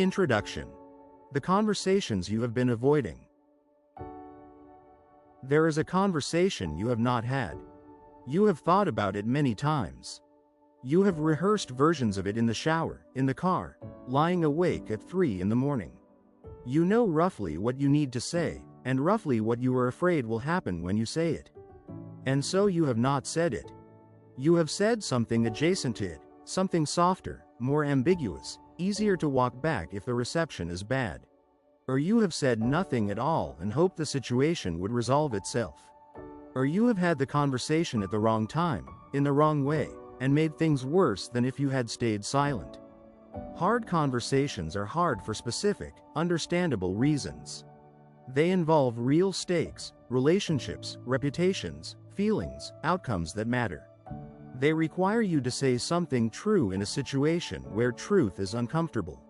Introduction. The conversations you have been avoiding. There is a conversation you have not had. You have thought about it many times. You have rehearsed versions of it in the shower, in the car, lying awake at 3 in the morning. You know roughly what you need to say, and roughly what you are afraid will happen when you say it. And so you have not said it. You have said something adjacent to it, something softer, more ambiguous, easier to walk back if the reception is bad. Or you have said nothing at all and hoped the situation would resolve itself. Or you have had the conversation at the wrong time, in the wrong way, and made things worse than if you had stayed silent. Hard conversations are hard for specific, understandable reasons. They involve real stakes, relationships, reputations, feelings, outcomes that matter. They require you to say something true in a situation where truth is uncomfortable.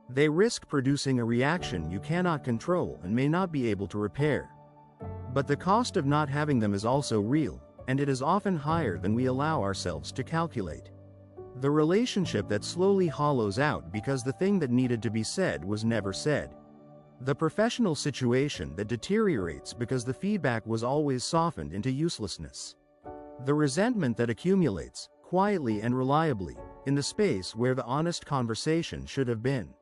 They risk producing a reaction you cannot control and may not be able to repair. But the cost of not having them is also real, and it is often higher than we allow ourselves to calculate. The relationship that slowly hollows out because the thing that needed to be said was never said. The professional situation that deteriorates because the feedback was always softened into uselessness. The resentment that accumulates, quietly and reliably, in the space where the honest conversation should have been.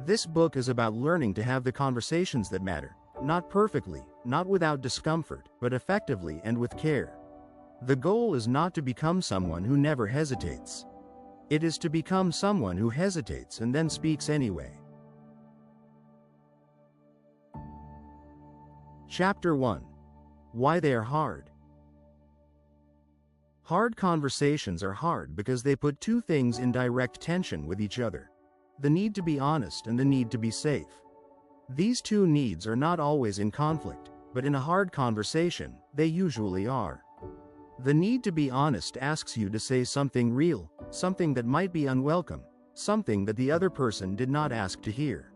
This book is about learning to have the conversations that matter, not perfectly, not without discomfort, but effectively and with care. The goal is not to become someone who never hesitates. It is to become someone who hesitates and then speaks anyway. Chapter 1. Why they are hard. Hard conversations are hard because they put two things in direct tension with each other: the need to be honest and the need to be safe. These two needs are not always in conflict, but in a hard conversation, they usually are. The need to be honest asks you to say something real, something that might be unwelcome, something that the other person did not ask to hear.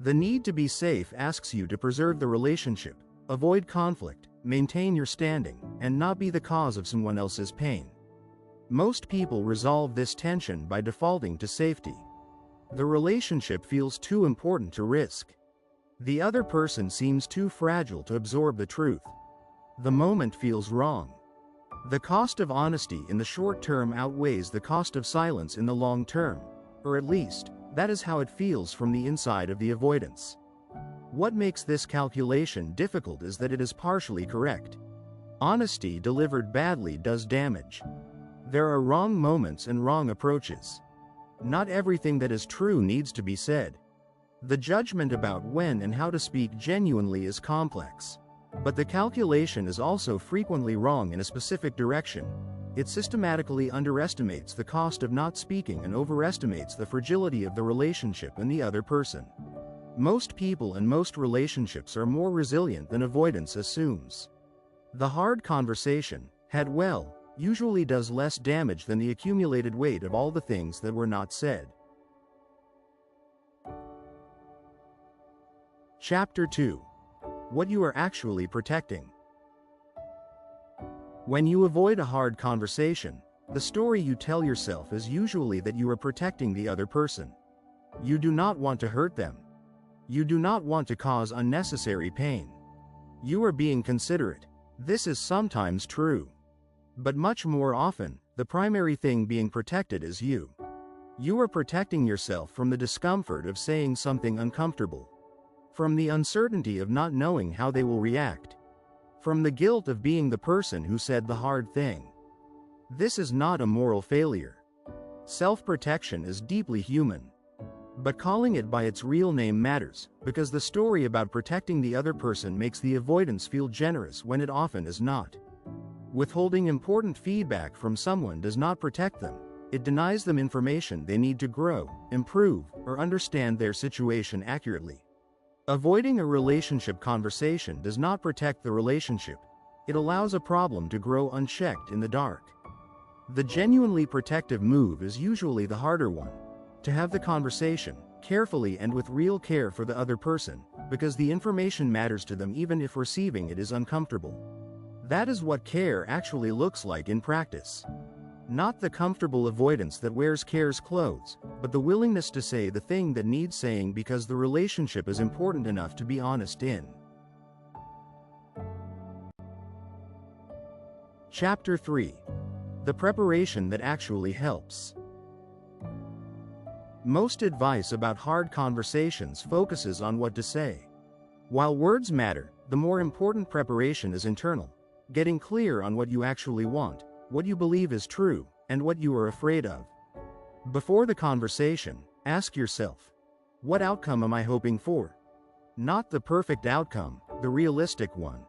The need to be safe asks you to preserve the relationship, avoid conflict, maintain your standing, and not be the cause of someone else's pain. Most people resolve this tension by defaulting to safety. The relationship feels too important to risk. The other person seems too fragile to absorb the truth. The moment feels wrong. The cost of honesty in the short term outweighs the cost of silence in the long term, or at least, that is how it feels from the inside of the avoidance. What makes this calculation difficult is that it is partially correct. Honesty delivered badly does damage. There are wrong moments and wrong approaches. Not everything that is true needs to be said. The judgment about when and how to speak genuinely is complex. But the calculation is also frequently wrong in a specific direction. It systematically underestimates the cost of not speaking and overestimates the fragility of the relationship and the other person. Most people and most relationships are more resilient than avoidance assumes. The hard conversation, had well, usually does less damage than the accumulated weight of all the things that were not said. Chapter 2. What you are actually protecting. When you avoid a hard conversation, the story you tell yourself is usually that you are protecting the other person. You do not want to hurt them. You do not want to cause unnecessary pain. You are being considerate. This is sometimes true. But much more often, the primary thing being protected is you. You are protecting yourself from the discomfort of saying something uncomfortable. From the uncertainty of not knowing how they will react. From the guilt of being the person who said the hard thing. This is not a moral failure. Self-protection is deeply human. But calling it by its real name matters, because the story about protecting the other person makes the avoidance feel generous when it often is not. Withholding important feedback from someone does not protect them. It denies them information they need to grow, improve, or understand their situation accurately. Avoiding a relationship conversation does not protect the relationship. It allows a problem to grow unchecked in the dark. The genuinely protective move is usually the harder one. To have the conversation, carefully and with real care for the other person, because the information matters to them even if receiving it is uncomfortable. That is what care actually looks like in practice. Not the comfortable avoidance that wears care's clothes, but the willingness to say the thing that needs saying because the relationship is important enough to be honest in. Chapter 3. The preparation that actually helps. Most advice about hard conversations focuses on what to say. While words matter, the more important preparation is internal, getting clear on what you actually want, what you believe is true, and what you are afraid of. Before the conversation, ask yourself, what outcome am I hoping for? Not the perfect outcome, the realistic one.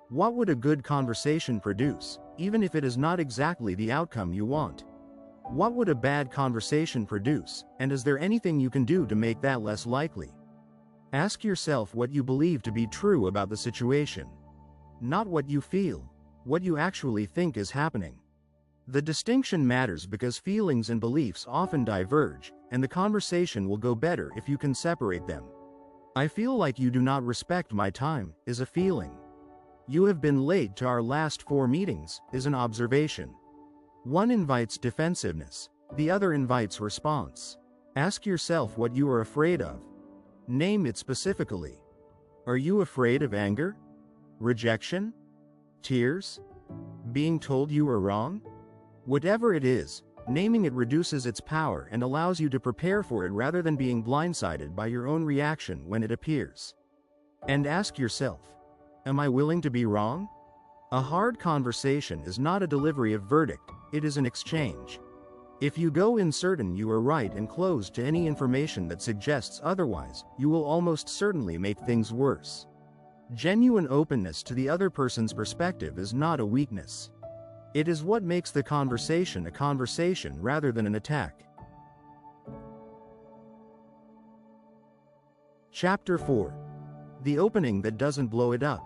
What would a good conversation produce, even if it is not exactly the outcome you want? What would a bad conversation produce, and is there anything you can do to make that less likely? Ask yourself what you believe to be true about the situation. Not what you feel, what you actually think is happening. The distinction matters because feelings and beliefs often diverge, and the conversation will go better if you can separate them. I feel like you do not respect my time, is a feeling. You have been late to our last 4 meetings, is an observation. One invites defensiveness, the other invites response. Ask yourself what you are afraid of. Name it specifically. Are you afraid of anger? Rejection? Tears? Being told you are wrong? Whatever it is, naming it reduces its power and allows you to prepare for it rather than being blindsided by your own reaction when it appears. And ask yourself, am I willing to be wrong? A hard conversation is not a delivery of verdict, it is an exchange. If you go in certain you are right and closed to any information that suggests otherwise, you will almost certainly make things worse. Genuine openness to the other person's perspective is not a weakness. It is what makes the conversation a conversation rather than an attack. Chapter 4. The opening that doesn't blow it up.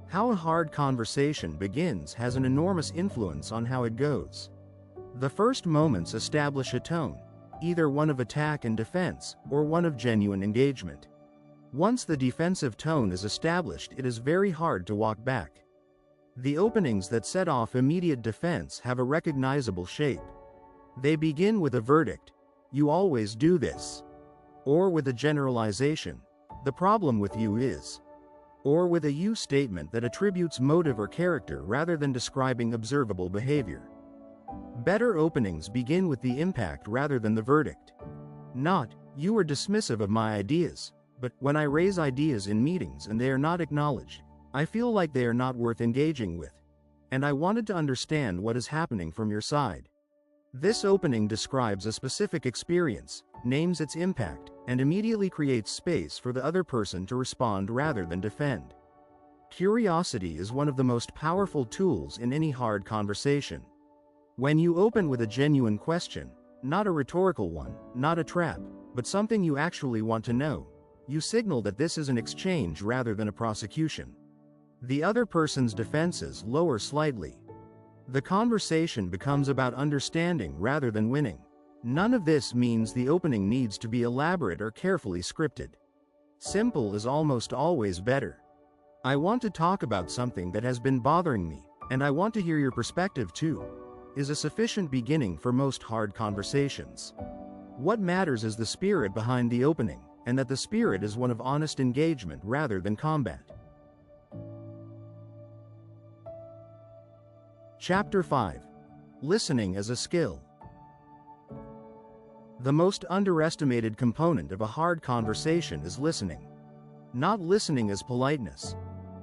How a hard conversation begins has an enormous influence on how it goes. The first moments establish a tone, either one of attack and defense, or one of genuine engagement. Once the defensive tone is established, it is very hard to walk back. The openings that set off immediate defense have a recognizable shape. They begin with a verdict, "You always do this," or with a generalization, "The problem with you is," or with a you statement that attributes motive or character rather than describing observable behavior. Better openings begin with the impact rather than the verdict. Not, "You are dismissive of my ideas," but, "When I raise ideas in meetings and they are not acknowledged, I feel like they are not worth engaging with. And I wanted to understand what is happening from your side." This opening describes a specific experience, names its impact, and immediately creates space for the other person to respond rather than defend. Curiosity is one of the most powerful tools in any hard conversation. When you open with a genuine question, not a rhetorical one, not a trap, but something you actually want to know, you signal that this is an exchange rather than a prosecution. The other person's defenses lower slightly. The conversation becomes about understanding rather than winning. None of this means the opening needs to be elaborate or carefully scripted. Simple is almost always better. "I want to talk about something that has been bothering me, and I want to hear your perspective too," is a sufficient beginning for most hard conversations. What matters is the spirit behind the opening, and that the spirit is one of honest engagement rather than combat. Chapter 5. Listening as a skill. The most underestimated component of a hard conversation is listening. Not listening as politeness,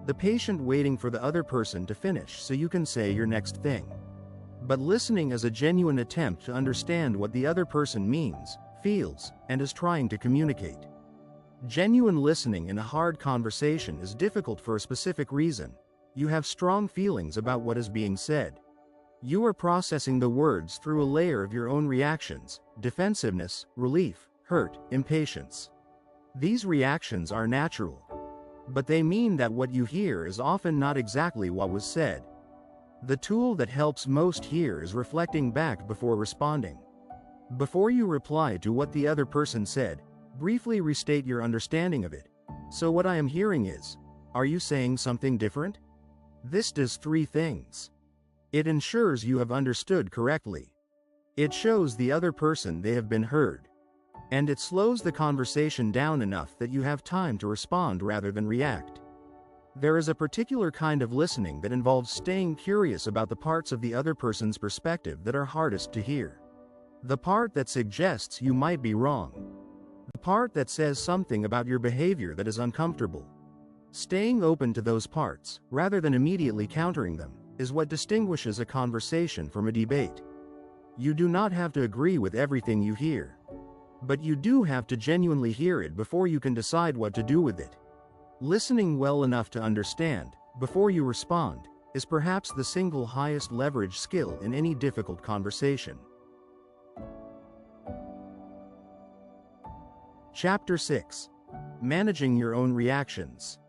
the patient waiting for the other person to finish so you can say your next thing, but listening as a genuine attempt to understand what the other person means, feels, and is trying to communicate. Genuine listening in a hard conversation is difficult for a specific reason. You have strong feelings about what is being said. You are processing the words through a layer of your own reactions, defensiveness, relief, hurt, impatience. These reactions are natural, but they mean that what you hear is often not exactly what was said. The tool that helps most here is reflecting back before responding. Before you reply to what the other person said, briefly restate your understanding of it. "So what I am hearing is, are you saying something different?" This does 3 things. It ensures you have understood correctly. It shows the other person they have been heard. And it slows the conversation down enough that you have time to respond rather than react. There is a particular kind of listening that involves staying curious about the parts of the other person's perspective that are hardest to hear. The part that suggests you might be wrong. The part that says something about your behavior that is uncomfortable. Staying open to those parts, rather than immediately countering them, is what distinguishes a conversation from a debate. You do not have to agree with everything you hear. But you do have to genuinely hear it before you can decide what to do with it. Listening well enough to understand, before you respond, is perhaps the single highest leverage skill in any difficult conversation. Chapter 6. Managing your own reactions.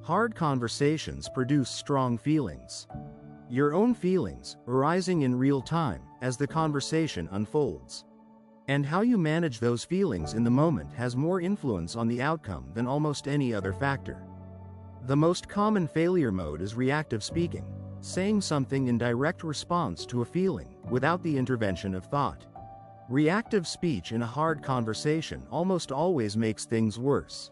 Hard conversations produce strong feelings. Your own feelings, arising in real time, as the conversation unfolds. And how you manage those feelings in the moment has more influence on the outcome than almost any other factor. The most common failure mode is reactive speaking, saying something in direct response to a feeling, without the intervention of thought. Reactive speech in a hard conversation almost always makes things worse.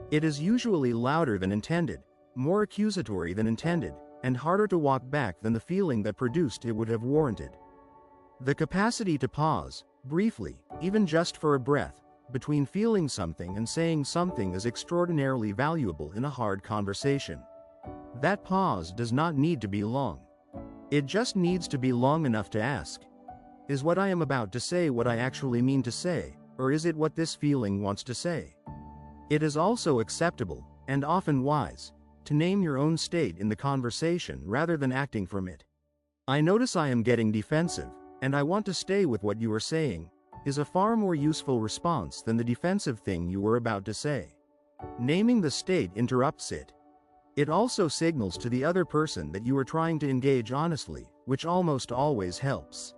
It is usually louder than intended, more accusatory than intended, and harder to walk back than the feeling that produced it would have warranted. The capacity to pause, briefly, even just for a breath, between feeling something and saying something is extraordinarily valuable in a hard conversation. That pause does not need to be long. It just needs to be long enough to ask, is what I am about to say what I actually mean to say, or is it what this feeling wants to say? It is also acceptable, and often wise, to name your own state in the conversation rather than acting from it. I notice I am getting defensive, and I want to stay with what you are saying, is a far more useful response than the defensive thing you were about to say. Naming the state interrupts it. It also signals to the other person that you are trying to engage honestly, which almost always helps.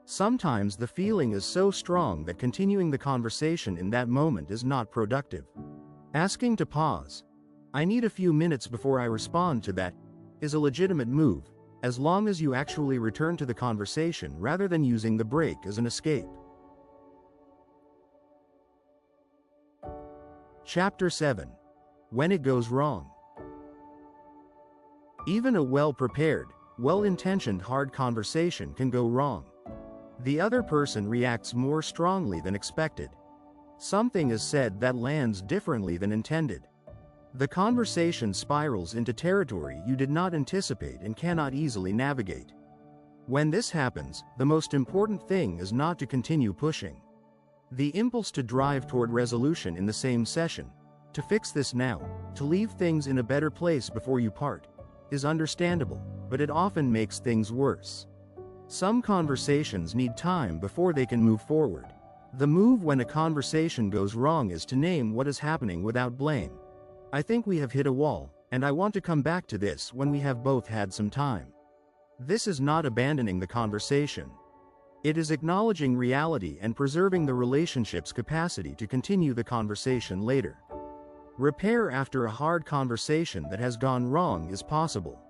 Sometimes the feeling is so strong that continuing the conversation in that moment is not productive. Asking to pause, I need a few minutes before I respond to that, is a legitimate move, as long as you actually return to the conversation rather than using the break as an escape. Chapter 7. When it goes wrong. Even a well-prepared, well-intentioned hard conversation can go wrong. The other person reacts more strongly than expected. Something is said that lands differently than intended. The conversation spirals into territory you did not anticipate and cannot easily navigate. When this happens, the most important thing is not to continue pushing. The impulse to drive toward resolution in the same session, to fix this now, to leave things in a better place before you part, is understandable, but it often makes things worse. Some conversations need time before they can move forward. The move when a conversation goes wrong is to name what is happening without blame. I think we have hit a wall, and I want to come back to this when we have both had some time. This is not abandoning the conversation. It is acknowledging reality and preserving the relationship's capacity to continue the conversation later. Repair after a hard conversation that has gone wrong is possible.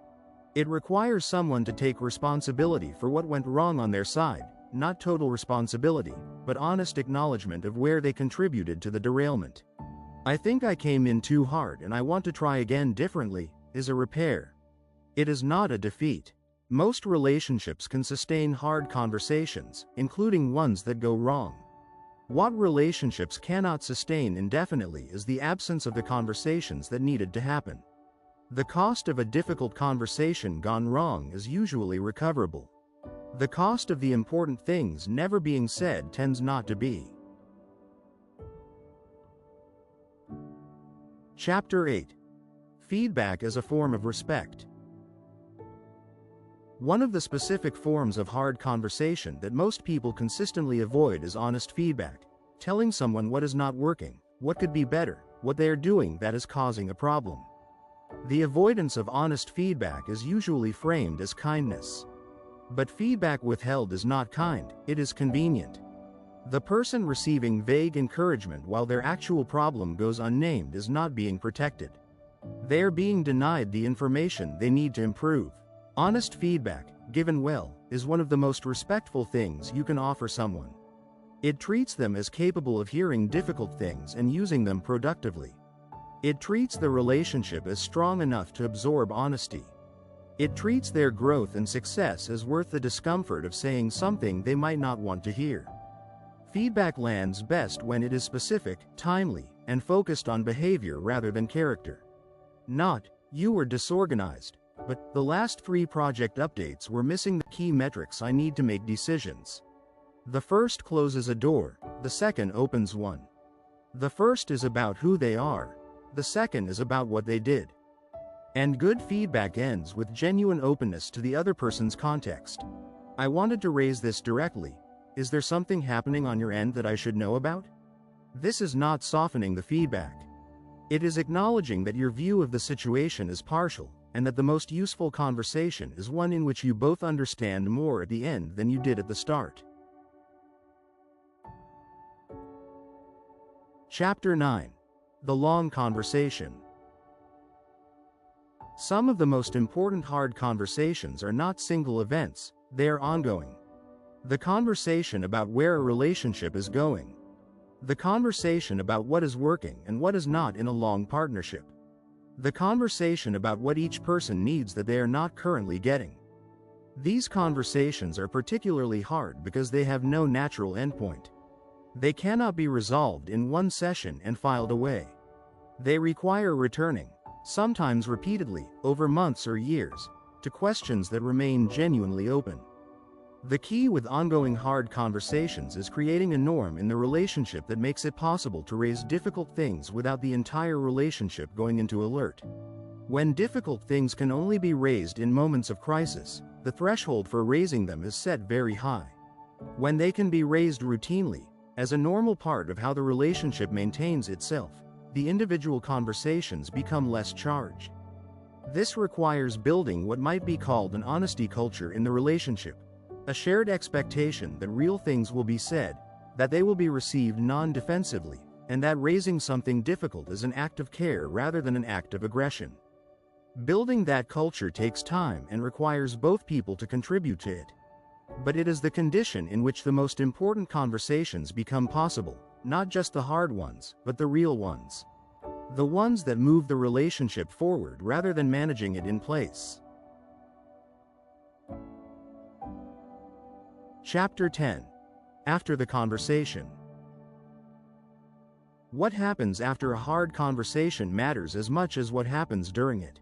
It requires someone to take responsibility for what went wrong on their side, not total responsibility, but honest acknowledgement of where they contributed to the derailment. I think I came in too hard and I want to try again differently, is a repair. It is not a defeat. Most relationships can sustain hard conversations, including ones that go wrong. What relationships cannot sustain indefinitely is the absence of the conversations that needed to happen. The cost of a difficult conversation gone wrong is usually recoverable. The cost of the important things never being said tends not to be. Chapter 8. Feedback as a form of respect. One of the specific forms of hard conversation that most people consistently avoid is honest feedback, telling someone what is not working, what could be better, what they are doing that is causing a problem. The avoidance of honest feedback is usually framed as kindness. But feedback withheld is not kind, it is convenient. The person receiving vague encouragement while their actual problem goes unnamed is not being protected. They are being denied the information they need to improve. Honest feedback, given well, is one of the most respectful things you can offer someone. It treats them as capable of hearing difficult things and using them productively. It treats the relationship as strong enough to absorb honesty. It treats their growth and success as worth the discomfort of saying something they might not want to hear. Feedback lands best when it is specific, timely, and focused on behavior rather than character. Not, "You were disorganized," but "The last 3 project updates were missing the key metrics I need to make decisions." The first closes a door, the second opens one. The first is about who they are, the second is about what they did. And good feedback ends with genuine openness to the other person's context. "I wanted to raise this directly. Is there something happening on your end that I should know about?" This is not softening the feedback. It is acknowledging that your view of the situation is partial, and that the most useful conversation is one in which you both understand more at the end than you did at the start. Chapter 9. The Long Conversation. Some of the most important hard conversations are not single events, they are ongoing. The conversation about where a relationship is going. The conversation about what is working and what is not in a long partnership. The conversation about what each person needs that they are not currently getting. These conversations are particularly hard because they have no natural endpoint. They cannot be resolved in one session and filed away. They require returning, sometimes repeatedly, over months or years, to questions that remain genuinely open. The key with ongoing hard conversations is creating a norm in the relationship that makes it possible to raise difficult things without the entire relationship going into alert. When difficult things can only be raised in moments of crisis, the threshold for raising them is set very high. When they can be raised routinely, as a normal part of how the relationship maintains itself, the individual conversations become less charged. This requires building what might be called an honesty culture in the relationship, a shared expectation that real things will be said, that they will be received non-defensively, and that raising something difficult is an act of care rather than an act of aggression. Building that culture takes time and requires both people to contribute to it. But it is the condition in which the most important conversations become possible, not just the hard ones, but the real ones. The ones that move the relationship forward rather than managing it in place. Chapter 10. After the conversation. What happens after a hard conversation matters as much as what happens during it.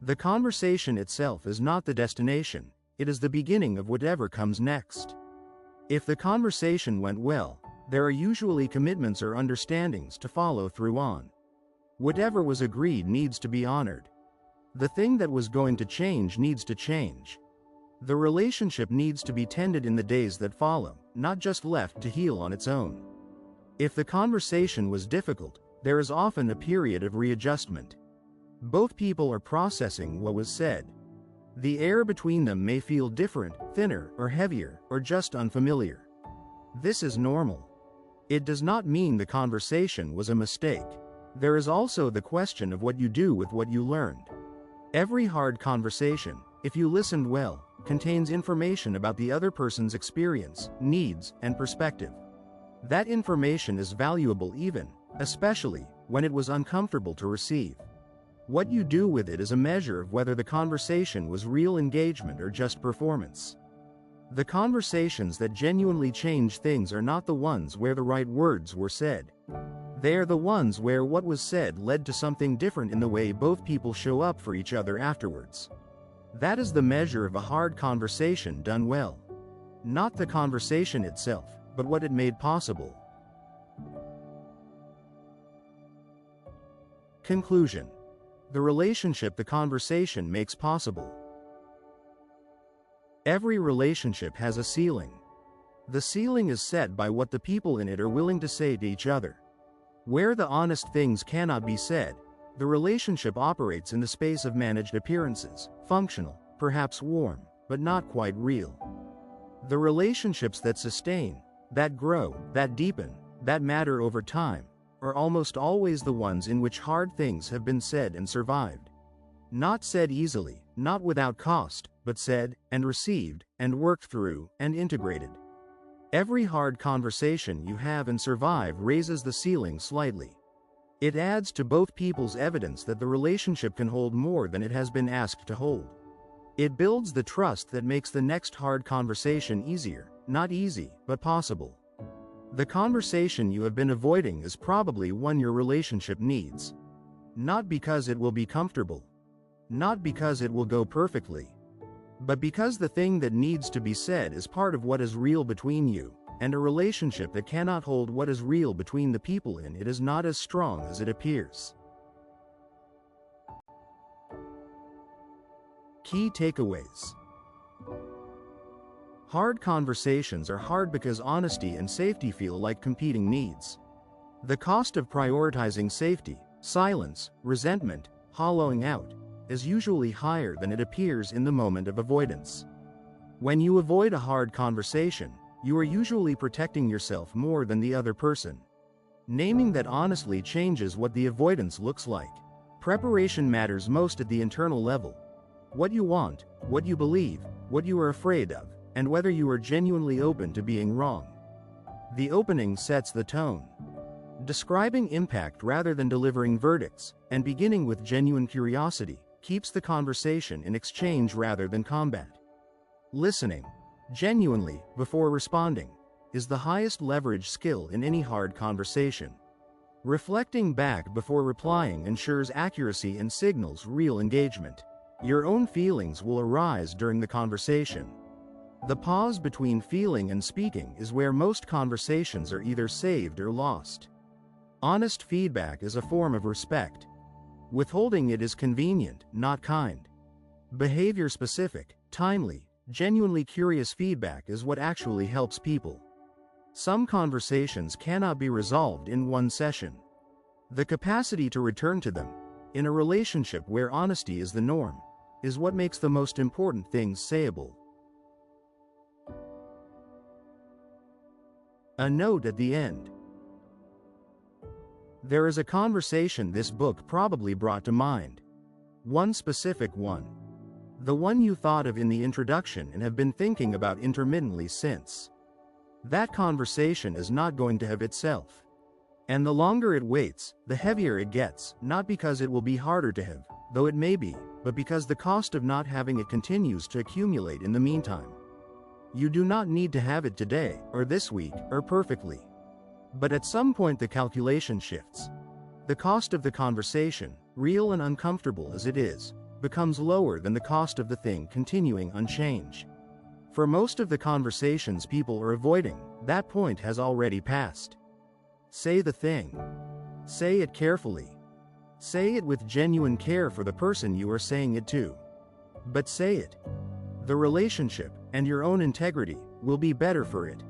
The conversation itself is not the destination. It is the beginning of whatever comes next. If the conversation went well, there are usually commitments or understandings to follow through on. Whatever was agreed needs to be honored. The thing that was going to change needs to change. The relationship needs to be tended in the days that follow, not just left to heal on its own. If the conversation was difficult, there is often a period of readjustment. Both people are processing what was said. The air between them may feel different, thinner, or heavier, or just unfamiliar. This is normal. It does not mean the conversation was a mistake. There is also the question of what you do with what you learned. Every hard conversation, if you listened well, contains information about the other person's experience, needs, and perspective. That information is valuable especially, when it was uncomfortable to receive. What you do with it is a measure of whether the conversation was real engagement or just performance. The conversations that genuinely change things are not the ones where the right words were said. They are the ones where what was said led to something different in the way both people show up for each other afterwards. That is the measure of a hard conversation done well. Not the conversation itself, but what it made possible. Conclusion. The relationship the conversation makes possible. Every relationship has a ceiling. The ceiling is set by what the people in it are willing to say to each other. Where the honest things cannot be said, the relationship operates in the space of managed appearances, functional, perhaps warm, but not quite real. The relationships that sustain, that grow, that deepen, that matter over time, are almost always the ones in which hard things have been said and survived. Not said easily, not without cost, but said, and received, and worked through, and integrated. Every hard conversation you have and survive raises the ceiling slightly. It adds to both people's evidence that the relationship can hold more than it has been asked to hold. It builds the trust that makes the next hard conversation easier, not easy, but possible. The conversation you have been avoiding is probably one your relationship needs. Not because it will be comfortable. Not because it will go perfectly. But because the thing that needs to be said is part of what is real between you, and a relationship that cannot hold what is real between the people in it is not as strong as it appears. Key takeaways. Hard conversations are hard because honesty and safety feel like competing needs. The cost of prioritizing safety, silence, resentment, hollowing out, is usually higher than it appears in the moment of avoidance. When you avoid a hard conversation, you are usually protecting yourself more than the other person. Naming that honestly changes what the avoidance looks like. Preparation matters most at the internal level. What you want, what you believe, what you are afraid of, and whether you are genuinely open to being wrong. The opening sets the tone. Describing impact rather than delivering verdicts, and beginning with genuine curiosity, keeps the conversation in exchange rather than combat. Listening, genuinely, before responding, is the highest leverage skill in any hard conversation. Reflecting back before replying ensures accuracy and signals real engagement. Your own feelings will arise during the conversation. The pause between feeling and speaking is where most conversations are either saved or lost. Honest feedback is a form of respect. Withholding it is convenient, not kind. Behavior-specific, timely, genuinely curious feedback is what actually helps people. Some conversations cannot be resolved in one session. The capacity to return to them, in a relationship where honesty is the norm, is what makes the most important things sayable. A note at the end. There is a conversation this book probably brought to mind. One specific one. The one you thought of in the introduction and have been thinking about intermittently since. That conversation is not going to have itself. And the longer it waits, the heavier it gets, not because it will be harder to have, though it may be, but because the cost of not having it continues to accumulate in the meantime. You do not need to have it today, or this week, or perfectly. But at some point the calculation shifts. The cost of the conversation, real and uncomfortable as it is, becomes lower than the cost of the thing continuing unchanged. For most of the conversations people are avoiding, that point has already passed. Say the thing. Say it carefully. Say it with genuine care for the person you are saying it to. But say it. The relationship, and your own integrity, will be better for it.